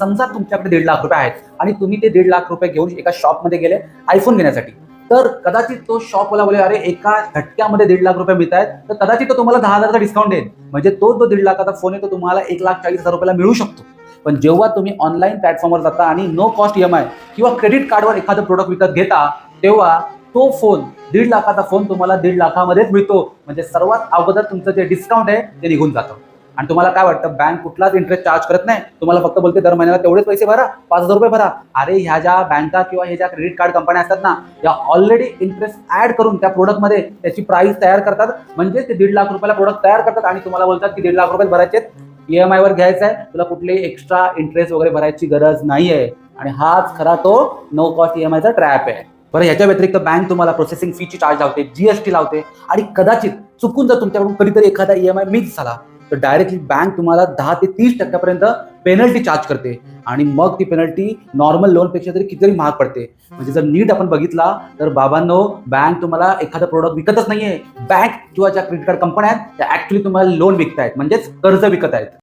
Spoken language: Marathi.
समजा तुमच्याकडे 1.5 लाख रुपये आहेत आणि तुम्ही ते 1.5 लाख रुपये घेऊन एका शॉपमध्ये गेले आयफोन घेण्यासाठी, तर कदाचित तो शॉपवाला बोले अरे एका झटक्यामध्ये 1.5 लाख रुपये मिळत आहेत, तर कदाचित तो तुम्हाला 10,000चा डिस्काउंट देईल. म्हणजे तो जो 1.5 लाखाचा फोन आहे तो तुम्हाला 1,40,000 रुपयाला मिळू शकतो. पण जेव्हा तुम्ही ऑनलाईन प्लॅटफॉर्मवर जाता आणि नो कॉस्ट EMI किंवा क्रेडिट कार्डवर एखादं प्रोडक्ट विकत घेता, तेव्हा तो फोन 1.5 लाखाचा फोन तुम्हाला 1.5 लाखामध्येच मिळतो. म्हणजे सर्वात अगोदर तुमचं जे डिस्काउंट आहे ते निघून जातं. आणि तुम्हाला काय वाटतं, बँक कुठलाच इंटरेस्ट चार्ज करत नाही, तुम्हाला फक्त बोलते दर महिन्याला तेवढेच पैसे भरा, 5,000 रुपये भरा. अरे ह्या ज्या बँका किंवा हे ज्या क्रेडिट कार्ड कंपन्या असतात ना, या ऑलरेडी इंटरेस्ट ऍड करून त्या प्रोडक्टमध्ये त्याची प्राइस तयार करतात. म्हणजे ते 1.5 लाख रुपयाला प्रोडक्ट तयार करतात आणि तुम्हाला बोलतात की 1.5 लाख रुपये भरायचे, EMI वर घ्यायचं आहे, तुला कुठलेही एक्स्ट्रा इंटरेस्ट वगैरे भरायची गरज नाहीये. आणि हाच खरा तो नो कॉस्ट EMI चा ट्रॅप आहे. बरं, याच्या व्यतिरिक्त बँक तुम्हाला प्रोसेसिंग फीची चार्ज लावते, GST लावते. आणि कदाचित चुकून जर तुमच्याकडून कधीतरी एखादा EMI मिस झाला तर डायरेक्टली बँक तुम्हाला 10 ते 30% पेनल्टी चार्ज करते. आणि मग ती पेनल्टी नॉर्मल लोनपेक्षा तरी कितीतरी महाग पडते. म्हणजे जर नीट आपण बघितला तर बाबांनो, बँक तुम्हाला एखादा प्रोडक्ट विकतच नाहीये. बँक किंवा ज्या क्रेडिट कार्ड कंपन्या आहेत त्या ऍक्च्युअली तुम्हाला लोन विकतायत, म्हणजेच कर्ज विकत आहेत.